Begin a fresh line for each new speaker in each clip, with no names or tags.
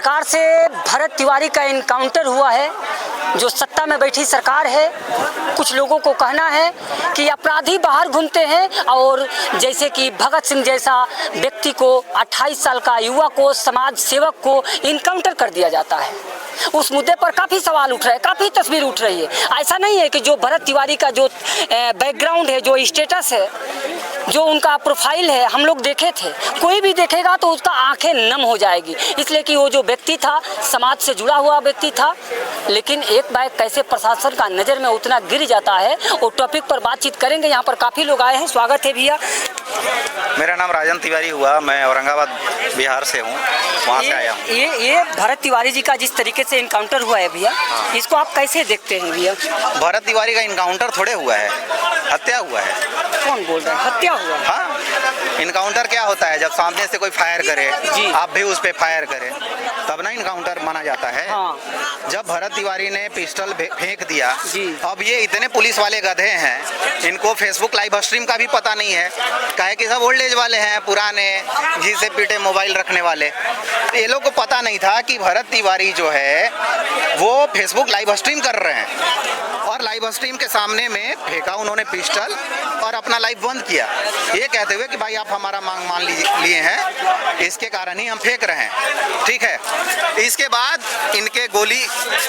प्रकार से भरत तिवारी का इनकाउंटर हुआ है, जो सत्ता में बैठी सरकार है, कुछ लोगों को कहना है कि अपराधी बाहर घूमते हैं और जैसे कि भगत सिंह जैसा व्यक्ति को 28 साल का युवा को, समाज सेवक को इनकाउंटर कर दिया जाता है। उस मुद्दे पर काफ़ी सवाल उठ रहे हैं, काफ़ी तस्वीर उठ रही है। ऐसा नहीं है कि जो भरत तिवारी का जो बैकग्राउंड है, जो स्टेटस है, जो उनका प्रोफाइल है, हम लोग देखे थे, कोई भी देखेगा तो उसका आंखें नम हो जाएगी, इसलिए कि वो जो व्यक्ति था समाज से जुड़ा हुआ व्यक्ति था। लेकिन एक बार कैसे प्रशासन का नज़र में उतना गिर जाता है, वो टॉपिक पर बातचीत करेंगे। यहाँ पर काफ़ी लोग आए हैं, स्वागत है भैया।
मेरा नाम राजन तिवारी हुआ, मैं औरंगाबाद बिहार से हूँ, वहाँ से आया हूँ।
ये भरत तिवारी जी का जिस तरीके से इनकाउंटर हुआ है भैया, इसको आप कैसे देखते हैं भैया?
भरत तिवारी का इनकाउंटर थोड़े हुआ है, हत्या हुआ है।
कौन बोल रहा है हत्या हुआ है?
हाँ, इनकाउंटर क्या होता है? जब सामने से कोई फायर करे, आप भी उस पर फायर करें, तब ना इनकाउंटर माना जाता है।
हाँ।
जब भरत तिवारी ने पिस्टल फेंक दिया,
जी।
अब ये इतने पुलिस वाले गधे हैं, इनको फेसबुक लाइव स्ट्रीम का भी पता नहीं है। काहे कि सब ओल्ड एज वाले हैं, पुराने घी से पीटे मोबाइल रखने वाले। ये लोग को पता नहीं था कि भरत तिवारी जो है वो फेसबुक लाइव स्ट्रीम कर रहे हैं, और लाइव स्ट्रीम के सामने में फेंका उन्होंने पिस्टल और अपना लाइव बंद किया, ये कहते हुए कि भाई आप हमारा मांग मान लिए हैं, इसके कारण ही हम फेंक रहे हैं। ठीक है, इसके बाद इनके गोली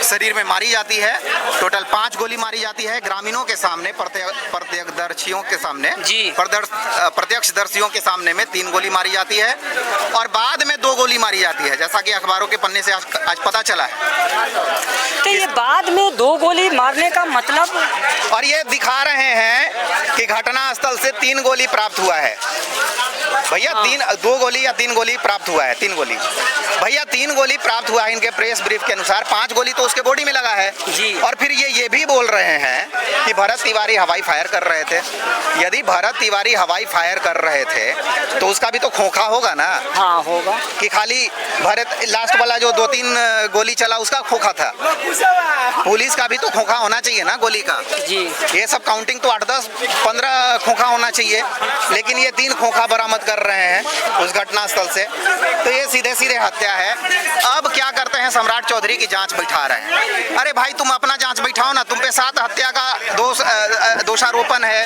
शरीर में मारी जाती है, टोटल 5 गोली मारी जाती है ग्रामीणों के सामने, प्रत्यक्षदर्शियों के सामने
जी।
प्रत्यक्षदर्शियों के सामने में 3 गोली मारी जाती है, और बाद में 2 गोली मारी जाती है, जैसा कि अखबारों के पन्ने से आज पता चला है।
तो ये बाद में 2 गोली मारने का मतलब?
और ये दिखा रहे हैं कि घटना स्थल से 3 गोली प्राप्त हुआ है भैया। 2 गोली या 3 गोली प्राप्त हुआ है, 3 गोली भैया, 3 गोली प्राप्त हुआ है इनके प्रेस ब्रीफ के अनुसार। 5 गोली तो उसके बॉडी में लगा है
जी।
और फिर ये भी बोल रहे हैं कि भरत तिवारी हवाई फायर कर रहे थे। यदि भरत तिवारी हवाई फायर कर रहे थे तो उसका भी तो खोखा होगा ना।
हाँ, होगा
कि खाली भरत लास्ट वाला जो 2-3 गोली चला उसका खोखा था। पुलिस का भी तो खोखा होना चाहिए ना गोली का
जी।
ये सब काउंटिंग तो 8-10-15 खोखा होना चाहिए, लेकिन ये 3 खोखा बरामद कर रहे हैं उस घटना स्थल से, तो ये सीधे सीधे हत्या है। अब क्या करते हैं, सम्राट चौधरी की जांच बैठा रहे हैं। अरे भाई तुम अपना जांच बैठाओ ना, तुम पे 7 हत्या का दोषारोपण है,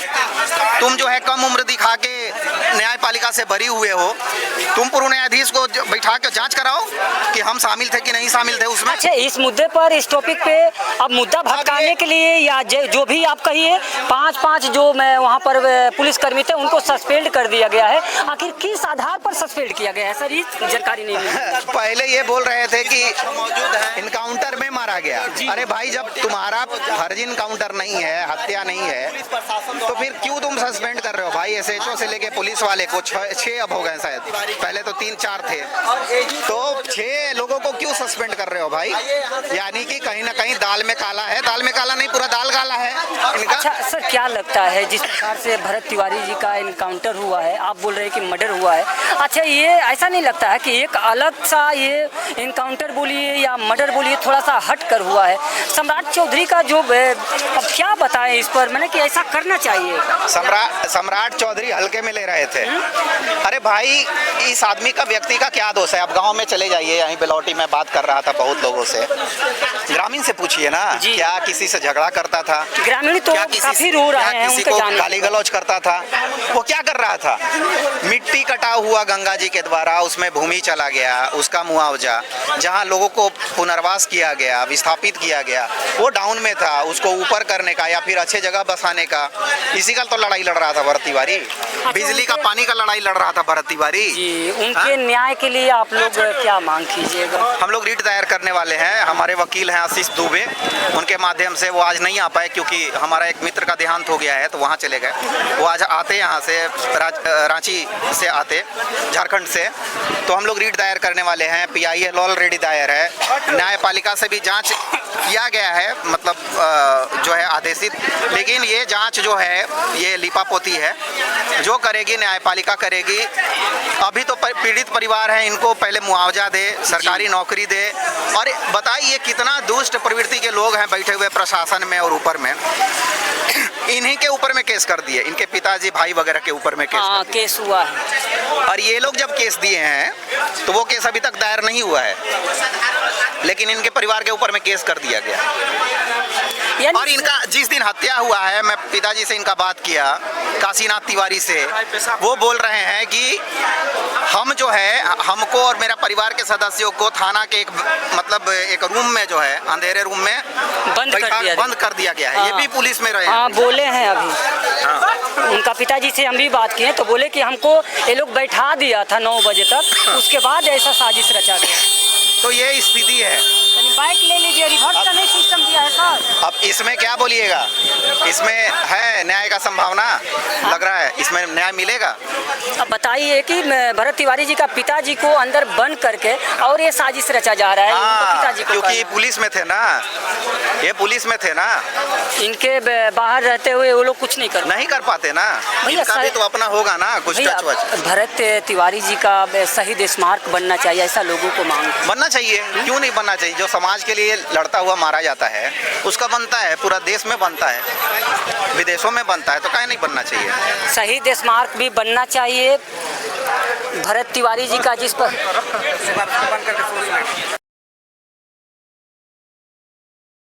तुम जो है कम उम्र दिखा के न्यायपालिका से बरी हुए हो, तुम पूर्व न्यायाधीश को बैठा के जांच कराओ कि हम शामिल थे कि नहीं शामिल थे उसमें।
अच्छा, इस मुद्दे पर, इस टॉपिक पे अब मुद्दा भटकाने के लिए या जो भी आप कहिए 5 जो मैं वहाँ पर पुलिसकर्मी थे उनको सस्पेंड कर दिया गया है, आखिर किस आधार पर सस्पेंड किया गया है सर? ये जानकारी नहीं है।
पहले ये बोल रहे थे कि इनकाउंटर में मारा गया। अरे भाई जब तुम्हारा फर्जी इनकाउंटर नहीं है, हत्या नहीं है, तो फिर क्यों तुम सस्पेंड कर रहे हो भाई? SHO से लेके पुलिस वाले को 6 अब हो गए शायद, पहले तो 3-4 थे, तो 6 लोगों को क्यों सस्पेंड कर रहे हो भाई? यानी कि कहीं ना कहीं दाल में काला है, दाल में काला नहीं, पूरा दाल काला है इनका।
अच्छा सर, क्या लगता है जिस प्रकार से भरत तिवारी जी का इनकाउंटर हुआ है, आप बोल रहे हैं कि मर्डर हुआ है, अच्छा ये ऐसा नहीं लगता है कि एक अलग सा ये इनकाउंटर बोलिए या मर्डर बोलिए थोड़ा सा हट कर हुआ है? सम्राट चौधरी का जो, अब क्या बताएं इस पर, मैंने कि ऐसा करना चाहिए।
सम्राट चौधरी हल्के में ले रहे थे। अरे भाई इस आदमी का, व्यक्ति का क्या दोष है? आप गाँव में चले जाइए, यहीं बेलौटी में बात कर रहा था बहुत लोगों से, ग्रामीण से पूछिए ना, क्या किसी से झगड़ा करता था?
ग्रामीण तो काफी रो रहे हैं,
किसी को गाली गलौज करता था? वो क्या कर रहा था? मिट्टी कटा हुआ गंगा जी के द्वारा उसमें भूमि चला गया, उसका मुआवजा, जहां लोगों को पुनर्वास किया गया, विस्थापित किया गया, वो डाउन में था, उसको ऊपर करने का या फिर अच्छे जगह बसाने का, इसी का तो लड़ाई लड़ रहा था भरत तिवारी। बिजली का, पानी का लड़ाई लड़ रहा था भरत तिवारी
जी। उनके न्याय के लिए आप लोग क्या मांग कीजिएगा?
हम लोग रीट दायर करने वाले हैं। हमारे वकील हैं आशीष दुबे, उनके माध्यम से, वो आज नहीं आ पाए क्योंकि हमारा एक मित्र का देहांत हो गया है तो वहाँ चले गए। वो आज आते यहाँ से, रांची से आते, झारखंड से, तो हम लोग रीट दायर करने वाले हैं। PIL ऑलरेडी दायर है, न्यायपालिका से भी जांच किया गया है, मतलब जो है आदेशित, लेकिन ये जांच जो है ये लिपापोती है, जो करेगी न्यायपालिका करेगी। अभी तो पीड़ित परिवार है, इनको पहले मुआवजा दे, सरकारी नौकरी दे, और बताइए कितना दुष्ट प्रवृत्ति के लोग हैं बैठे हुए प्रशासन में और ऊपर में। इन्हीं के ऊपर में केस कर दिए, इनके पिताजी भाई वगैरह के ऊपर में केस
हुआ है।
और ये लोग जब केस दिए हैं तो वो केस अभी तक दायर नहीं हुआ है। लेकिन इनके परिवार के ऊपर में केस कर दिया गया।
यानी
और इनका जिस दिन हत्या हुआ है, मैं पिताजी से इनका बात किया, काशीनाथ तिवारी से, वो बोल रहे हैं कि हम जो है, हमको और मेरा परिवार के सदस्यों को थाना के एक मतलब एक रूम में जो है, अंधेरे रूम में
बंद कर दिया
गया है। ये भी पुलिस में रहे हैं।
हाँ, बोले हैं अभी।
हाँ।
उनका पिताजी से हम भी बात किए तो बोले कि हमको ये लोग बैठा दिया था 9 बजे तक, उसके बाद ऐसा साजिश रचा गया।
तो ये स्थिति है।
बाइक ले लीजिए, रिवर्स का नहीं सिस्टम दिया है सर।
अब इसमें क्या बोलिएगा, इसमें है न्याय का संभावना लग रहा है, इसमें न्याय मिलेगा?
अब बताइए कि भरत तिवारी जी का पिताजी को अंदर बंद करके और ये साजिश रचा जा रहा है। उनके पिताजी को
क्योंकि पुलिस में थे ना, ये पुलिस में थे ना,
इनके बाहर रहते हुए वो लोग कुछ नहीं कर
पाते ना। इनका भी तो अपना होगा ना कुछ टच वच।
भरत तिवारी जी का शहीद स्मारक बनना चाहिए, ऐसा लोगों को मांग है।
बनना चाहिए, क्यों नहीं बनना चाहिए? जो समाज के लिए लड़ता हुआ मारा जाता है उसका बनता है, पूरा देश में बनता है, विदेशों में बनता है, तो काहे नहीं बनना चाहिए?
शहीद स्मारक भी बनना चाहिए भरत तिवारी जी का, जिस पर